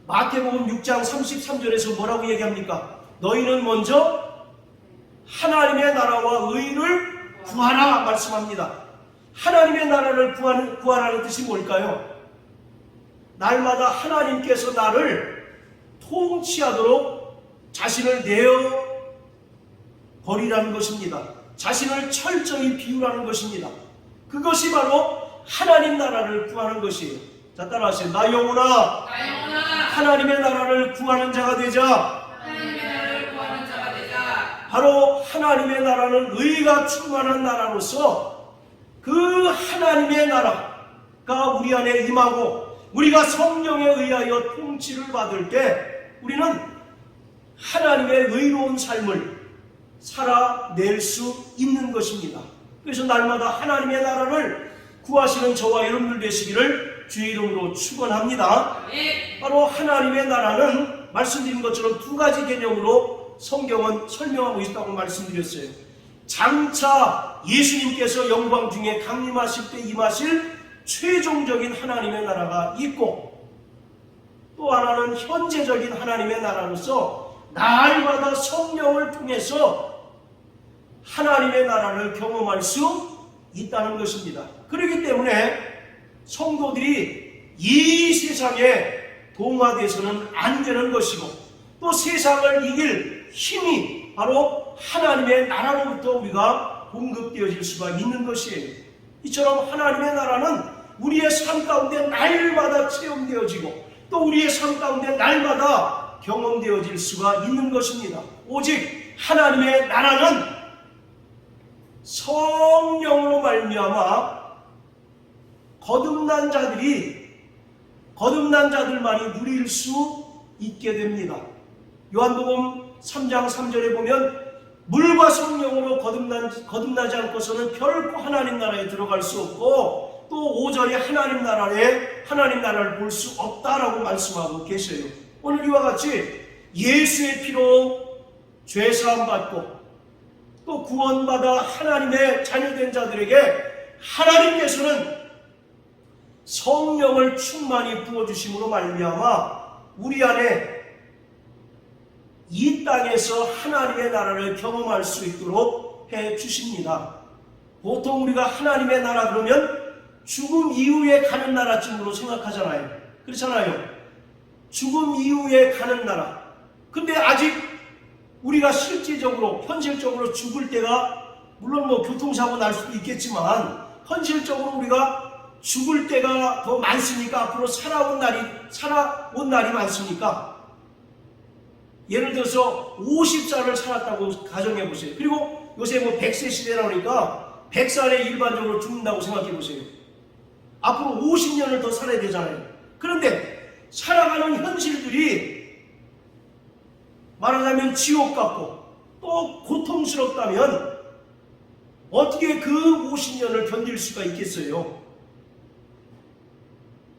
마태복음 6장 33절에서 뭐라고 얘기합니까? 너희는 먼저 하나님의 나라와 의를 구하라 말씀합니다. 하나님의 나라를 구하라는 뜻이 뭘까요? 날마다 하나님께서 나를 통치하도록 자신을 내어 버리라는 것입니다. 자신을 철저히 비우라는 것입니다. 그것이 바로 하나님 나라를 구하는 것이에요. 자, 따라하세요. 나 영혼아, 하나님의 나라를 구하는 자가 되자. 바로 하나님의 나라는 의가 충만한 나라로서 그 하나님의 나라가 우리 안에 임하고 우리가 성령에 의하여 통치를 받을 때 우리는 하나님의 의로운 삶을 살아낼 수 있는 것입니다. 그래서 날마다 하나님의 나라를 구하시는 저와 여러분들 되시기를 주의 이름으로 축원합니다. 바로 하나님의 나라는 말씀드린 것처럼 두 가지 개념으로 성경은 설명하고 있다고 말씀드렸어요. 장차 예수님께서 영광 중에 강림하실 때 임하실 최종적인 하나님의 나라가 있고, 또 하나는 현재적인 하나님의 나라로서 날마다 성령을 통해서 하나님의 나라를 경험할 수 있다는 것입니다. 그렇기 때문에 성도들이 이 세상에 동화돼서는 안 되는 것이고, 또 세상을 이길 힘이 바로 하나님의 나라로부터 우리가 공급되어질 수가 있는 것이에요. 이처럼 하나님의 나라는 우리의 삶 가운데 날마다 체험되어지고, 또 우리의 삶 가운데 날마다 경험되어질 수가 있는 것입니다. 오직 하나님의 나라는 성령으로 말미암아 거듭난 자들만이 누릴 수 있게 됩니다. 요한복음 3장 3절에 보면 물과 성령으로 거듭나지 않고서는 결코 하나님 나라에 들어갈 수 없고, 또 5절에 하나님 나라를 볼 수 없다라고 말씀하고 계셔요. 오늘 이와 같이 예수의 피로 죄사함 받고 또 구원받아 하나님의 자녀된 자들에게 하나님께서는 성령을 충만히 부어주심으로 말미암아 우리 안에 이 땅에서 하나님의 나라를 경험할 수 있도록 해주십니다. 보통 우리가 하나님의 나라 그러면 죽음 이후에 가는 나라쯤으로 생각하잖아요. 그렇잖아요. 죽음 이후에 가는 나라. 근데 아직 우리가 실질적으로 현실적으로 죽을 때가, 물론 교통사고 날 수도 있겠지만 현실적으로 우리가 죽을 때가 더 많습니까? 앞으로 살아온 날이 많습니까? 예를 들어서 50살을 살았다고 가정해 보세요. 그리고 요새 100세 시대라 그러니까 100살에 일반적으로 죽는다고 생각해 보세요. 앞으로 50년을 더 살아야 되잖아요. 그런데 살아가는 현실들이 말하자면 지옥 같고 또 고통스럽다면 어떻게 그 50년을 견딜 수가 있겠어요?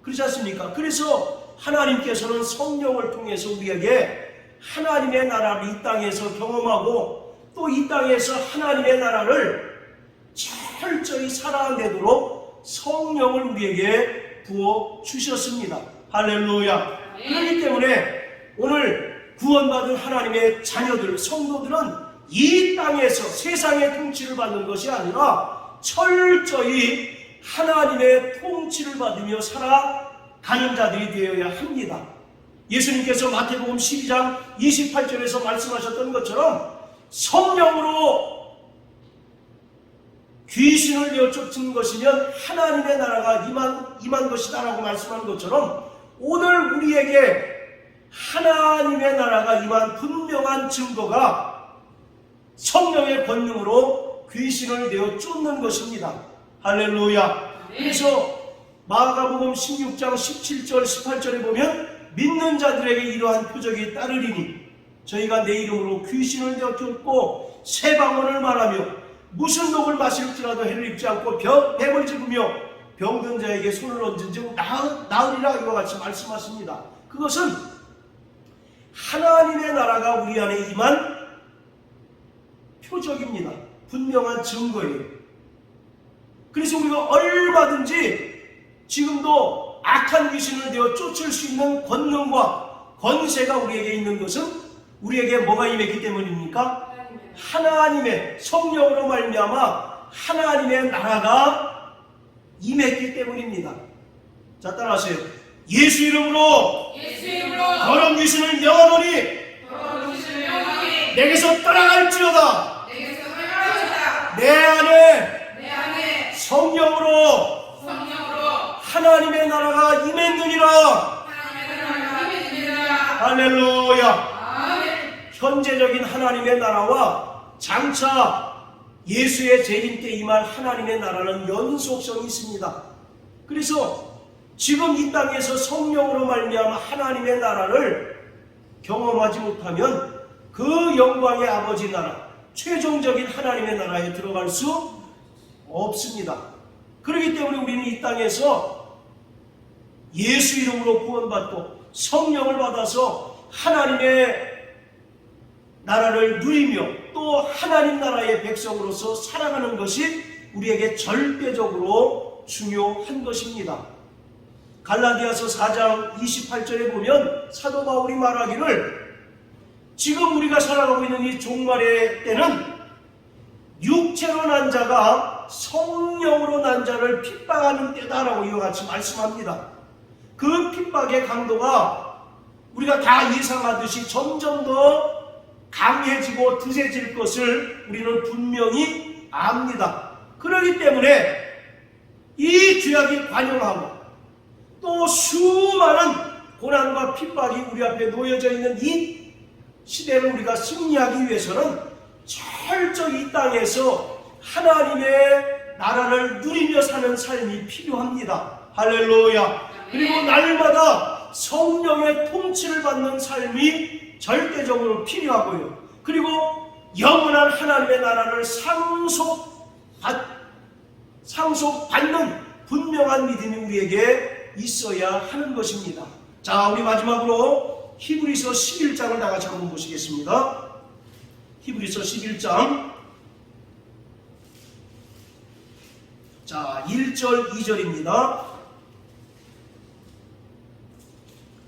그렇지 않습니까? 그래서 하나님께서는 성령을 통해서 우리에게 하나님의 나라를 이 땅에서 경험하고 또 이 땅에서 하나님의 나라를 철저히 살아내도록 성령을 우리에게 부어 주셨습니다. 할렐루야. 그렇기 때문에 오늘 구원받은 하나님의 자녀들, 성도들은 이 땅에서 세상의 통치를 받는 것이 아니라 철저히 하나님의 통치를 받으며 살아가는 자들이 되어야 합니다. 예수님께서 마태복음 12장 28절에서 말씀하셨던 것처럼 성령으로 귀신을 내어 쫓은 것이면 하나님의 나라가 임한 것이다 라고 말씀한 것처럼 오늘 우리에게 하나님의 나라가 임한 분명한 증거가 성령의 권능으로 귀신을 내어 쫓는 것입니다. 할렐루야. 그래서 마가복음 16장 17절 18절에 보면 믿는 자들에게 이러한 표적이 따르리니 저희가 내 이름으로 귀신을 내어 쫓고 새 방언을 말하며 무슨 독을 마실지라도 해를 입지 않고 뱀을 집으며 병든 자에게 손을 얹은즉 나으리라 이와 같이 말씀하십니다. 그것은 하나님의 나라가 우리 안에 임한 표적입니다. 분명한 증거예요. 그래서 우리가 얼마든지 지금도 악한 귀신을 내어 쫓을 수 있는 권능과 권세가 우리에게 있는 것은 우리에게 뭐가 임했기 때문입니까? 하나님의 성령으로 말미암아 하나님의 나라가 임했기 때문입니다. 자, 따라하세요. 예수 이름으로 더러운 귀신을 명하노니 내게서 떠나갈지어다. 내 안에 성령으로 하나님의 나라가 임했느니라. 할렐루야. 현재적인 하나님의 나라와 장차 예수의 재림 때 임할 하나님의 나라는 연속성이 있습니다. 그래서 지금 이 땅에서 성령으로 말미암아 하나님의 나라를 경험하지 못하면 그 영광의 아버지 나라, 최종적인 하나님의 나라에 들어갈 수 없습니다. 그렇기 때문에 우리는 이 땅에서 예수 이름으로 구원받고 성령을 받아서 하나님의 나라를 누리며 또 하나님 나라의 백성으로서 살아가는 것이 우리에게 절대적으로 중요한 것입니다. 갈라디아서 4장 28절에 보면 사도 바울이 말하기를 지금 우리가 살아가고 있는 이 종말의 때는 육체로 난 자가 성령으로 난 자를 핍박하는 때다라고 이와 같이 말씀합니다. 그 핍박의 강도가 우리가 다 예상하듯이 점점 더 강해지고 드세질 것을 우리는 분명히 압니다. 그렇기 때문에 이 죄악이 관영하고 또 수많은 고난과 핍박이 우리 앞에 놓여져 있는 이 시대를 우리가 승리하기 위해서는 철저히 이 땅에서 하나님의 나라를 누리며 사는 삶이 필요합니다. 할렐루야. 그리고 날마다 성령의 통치를 받는 삶이 절대적으로 필요하고요. 그리고 영원한 하나님의 나라를 상속받는 분명한 믿음이 우리에게 있어야 하는 것입니다. 자, 우리 마지막으로 히브리서 11장을 다 같이 한번 보시겠습니다. 히브리서 11장. 자, 1절, 2절입니다.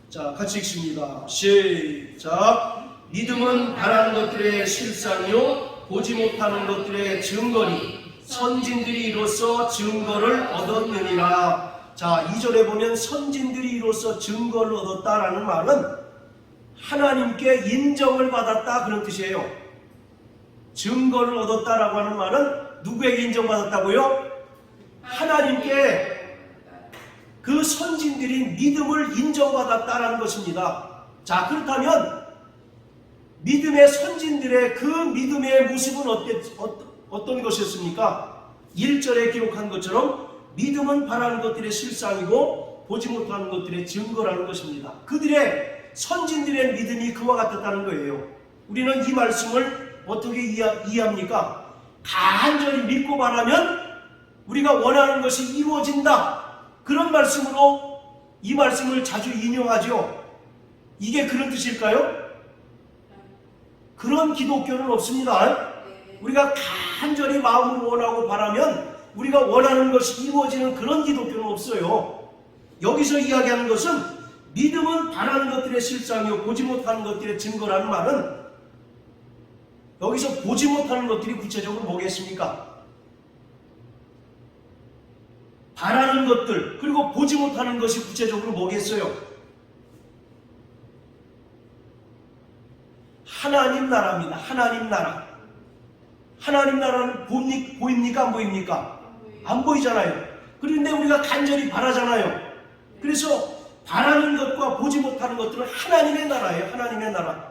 자, 같이 읽습니다. 시작. 믿음은 바라는 것들의 실상이요 보지 못하는 것들의 증거니 선진들이 이로써 증거를 얻었느니라. 자, 2절에 보면 선진들이 이로써 증거를 얻었다라는 말은 하나님께 인정을 받았다 그런 뜻이에요. 증거를 얻었다라고 하는 말은 누구에게 인정받았다고요? 하나님께 그 선진들이 믿음을 인정받았다라는 것입니다. 자, 그렇다면 믿음의 선진들의 그 믿음의 모습은 어떤 것이었습니까? 1절에 기록한 것처럼 믿음은 바라는 것들의 실상이고 보지 못하는 것들의 증거라는 것입니다. 그들의 선진들의 믿음이 그와 같았다는 거예요. 우리는 이 말씀을 어떻게 이해합니까? 간절히 믿고 바라면 우리가 원하는 것이 이루어진다. 그런 말씀으로 이 말씀을 자주 인용하죠. 이게 그런 뜻일까요? 그런 기독교는 없습니다. 우리가 간절히 마음으로 원하고 바라면 우리가 원하는 것이 이루어지는 그런 기독교는 없어요. 여기서 이야기하는 것은 믿음은 바라는 것들의 실상이요 보지 못하는 것들의 증거라는 말은 여기서 보지 못하는 것들이 구체적으로 뭐겠습니까? 바라는 것들 그리고 보지 못하는 것이 구체적으로 뭐겠어요? 하나님 나라입니다. 하나님 나라. 하나님 나라는 보입니까? 안 보입니까? 안 보이잖아요. 그런데 우리가 간절히 바라잖아요. 그래서 바라는 것과 보지 못하는 것들은 하나님의 나라예요. 하나님의 나라.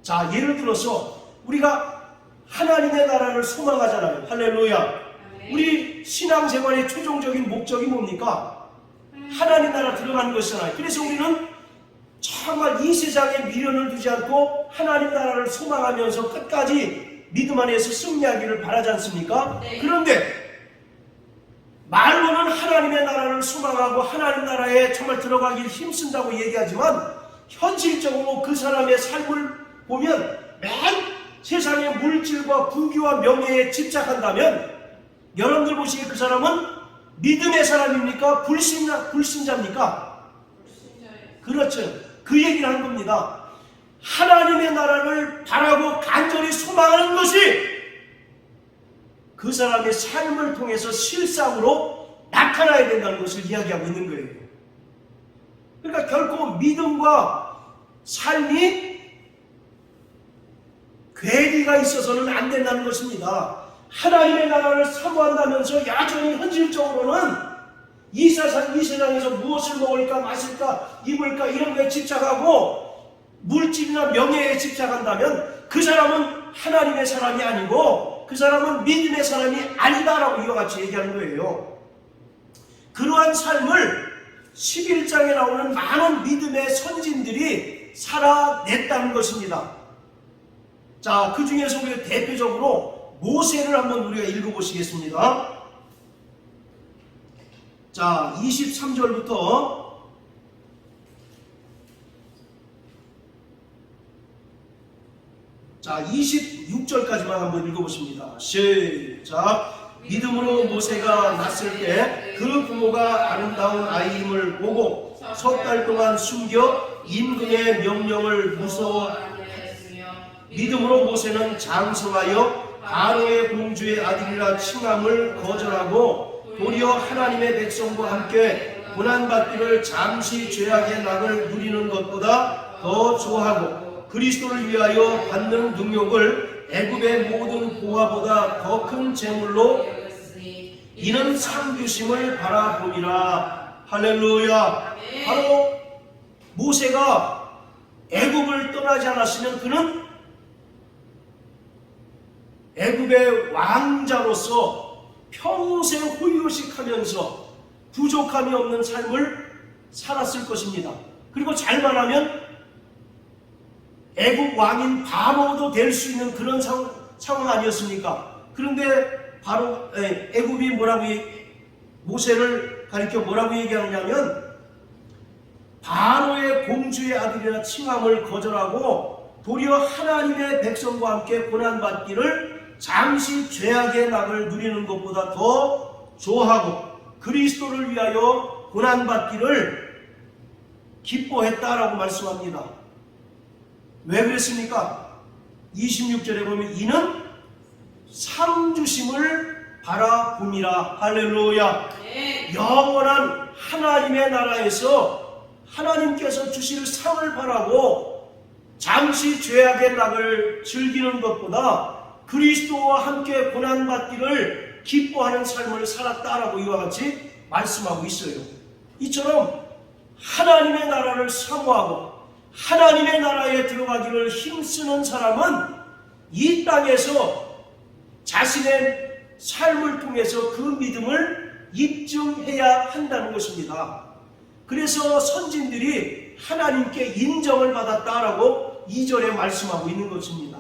자, 예를 들어서 우리가 하나님의 나라를 소망하잖아요. 할렐루야. 우리 신앙생활의 최종적인 목적이 뭡니까? 하나님 나라 들어가는 것이잖아요. 그래서 우리는 정말 이 세상에 미련을 두지 않고 하나님 나라를 소망하면서 끝까지 믿음 안에서 승리하기를 바라지 않습니까? 네. 그런데 말로는 하나님의 나라를 소망하고 하나님 나라에 정말 들어가길 힘쓴다고 얘기하지만 현실적으로 그 사람의 삶을 보면 맨 세상의 물질과 부귀와 명예에 집착한다면 여러분들 보시기에 그 사람은 믿음의 사람입니까? 불신자입니까? 그렇죠. 그 얘기를 한 겁니다. 하나님의 나라를 바라고 간절히 소망하는 것이 그 사람의 삶을 통해서 실상으로 나타나야 된다는 것을 이야기하고 있는 거예요. 그러니까 결코 믿음과 삶이 괴리가 있어서는 안 된다는 것입니다. 하나님의 나라를 사모한다면서 여전히 현실적으로는 이 세상에서 무엇을 먹을까 마실까 입을까 이런 거에 집착하고 물질이나 명예에 집착한다면 그 사람은 하나님의 사람이 아니고 그 사람은 믿음의 사람이 아니다라고 이와 같이 얘기하는 거예요. 그러한 삶을 11장에 나오는 많은 믿음의 선진들이 살아냈다는 것입니다. 자, 그 중에서 우리가 대표적으로 모세를 한번 우리가 읽어보시겠습니다. 자, 23절부터 자, 26절까지만 한번 읽어보십니다. 시작. 믿음으로 모세가 났을 때 그 부모가 아름다운 아이임을 보고 석 달 동안 숨겨 임금의 명령을 무서워하였으며 믿음으로 모세는 장성하여 바로의 공주의 아들이라 칭함을 거절하고 도리어 하나님의 백성과 함께 고난받기를 잠시 죄악의 낙을 누리는 것보다 더 좋아하고 그리스도를 위하여 받는 능력을 애굽의 모든 보화보다 더 큰 재물로 이는 상 주심을 바라봄이라. 할렐루야. 바로 모세가 애굽을 떠나지 않았으면 그는 애굽의 왕자로서 평생 호의호식하면서 부족함이 없는 삶을 살았을 것입니다. 그리고 잘만 하면 애굽 왕인 바로도 될 수 있는 그런 상황 아니었습니까? 그런데 바로 애굽이 모세를 가리켜 뭐라고 얘기하느냐면 바로의 공주의 아들이라 칭함을 거절하고 도리어 하나님의 백성과 함께 고난받기를 잠시 죄악의 낙을 누리는 것보다 더 좋아하고 그리스도를 위하여 고난받기를 기뻐했다라고 말씀합니다. 왜 그랬습니까? 26절에 보면 이는 상 주심을 바라봄이라. 할렐루야. 영원한 하나님의 나라에서 하나님께서 주실 상을 바라고 잠시 죄악의 낙을 즐기는 것보다 그리스도와 함께 고난받기를 기뻐하는 삶을 살았다라고 이와 같이 말씀하고 있어요. 이처럼 하나님의 나라를 사모하고 하나님의 나라에 들어가기를 힘쓰는 사람은 이 땅에서 자신의 삶을 통해서 그 믿음을 입증해야 한다는 것입니다. 그래서 선진들이 하나님께 인정을 받았다라고 2절에 말씀하고 있는 것입니다.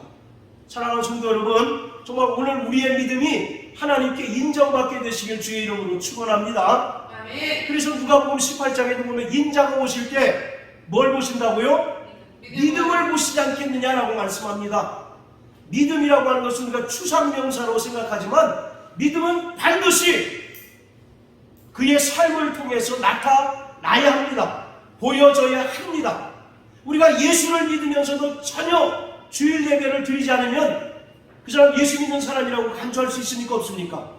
사랑하는 성도 여러분, 정말 오늘 우리의 믿음이 하나님께 인정받게 되시길 주의 이름으로 축원합니다. 그래서 누가복음 18장에도 보면 인자가 오실 때 뭘 보신다고요? 믿음을 보시지 않겠느냐라고 말씀합니다. 믿음이라고 하는 것은 우리가 추상명사로 생각하지만 믿음은 반드시 그의 삶을 통해서 나타나야 합니다. 보여져야 합니다. 우리가 예수를 믿으면서도 전혀 주일 예배를 드리지 않으면 그 사람 예수 믿는 사람이라고 간주할 수 있습니까? 없습니까?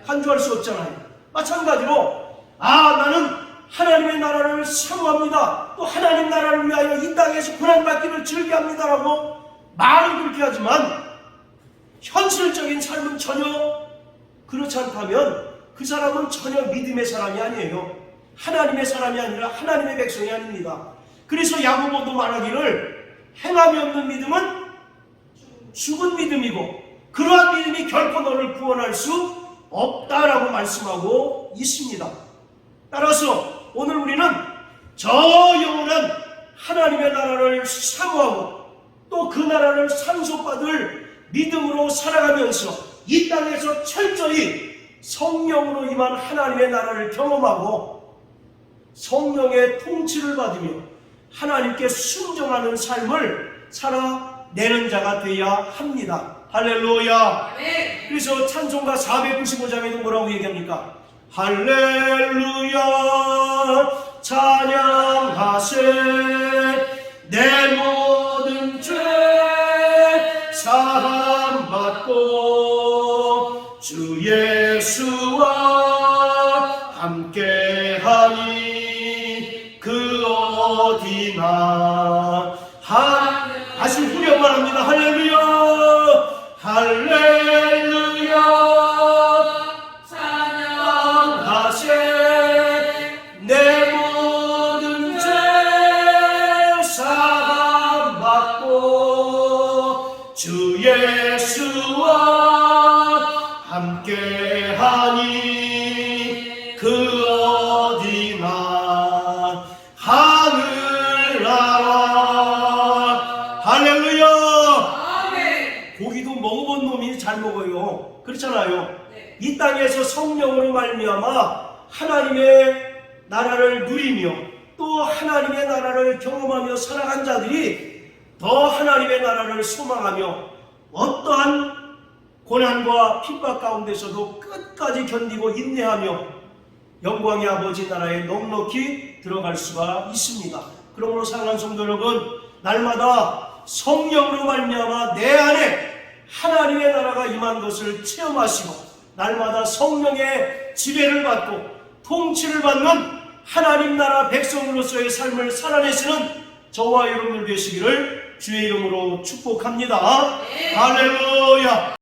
간주할 수 없잖아요. 마찬가지로 나는 하나님의 나라를 사모합니다. 또 하나님 나라를 위하여 이 땅에서 고난받기를 즐겨합니다라고 말은 그렇게 하지만 현실적인 삶은 전혀 그렇지 않다면 그 사람은 전혀 믿음의 사람이 아니에요. 하나님의 사람이 아니라 하나님의 백성이 아닙니다. 그래서 야고보도 말하기를 행함이 없는 믿음은 죽은 믿음이고 그러한 믿음이 결코 너를 구원할 수 없다라고 말씀하고 있습니다. 따라서 오늘 우리는 저 영원한 하나님의 나라를 사모하고 또 그 나라를 상속받을 믿음으로 살아가면서 이 땅에서 철저히 성령으로 임한 하나님의 나라를 경험하고 성령의 통치를 받으며 하나님께 순종하는 삶을 살아내는 자가 되어야 합니다. 할렐루야. 그래서 찬송가 495장에도 뭐라고 얘기합니까? 할렐루야 찬양하세 내 모든 죄 사함받고 주 예수와 함께하니 그 어디나 다시 후렴만 합니다. 할렐루야 할렐루야 내 모든 죄 사함받고 주 예수와 함께하니 그 어디나 하늘나라. 할렐루야. 고기도 먹어본 놈이 잘 먹어요. 그렇잖아요. 이 땅에서 성령으로 말미암아 하나님의 나라를 누리며 또 하나님의 나라를 경험하며 살아간 자들이 더 하나님의 나라를 소망하며 어떠한 고난과 핍박 가운데서도 끝까지 견디고 인내하며 영광의 아버지 나라에 넉넉히 들어갈 수가 있습니다. 그러므로 사랑하는 성도 여러분, 날마다 성령으로 말미암아 내 안에 하나님의 나라가 임한 것을 체험하시고 날마다 성령의 지배를 받고 통치를 받는 하나님 나라 백성으로서의 삶을 살아내시는 저와 여러분들 되시기를 주의 이름으로 축복합니다. 할렐루야.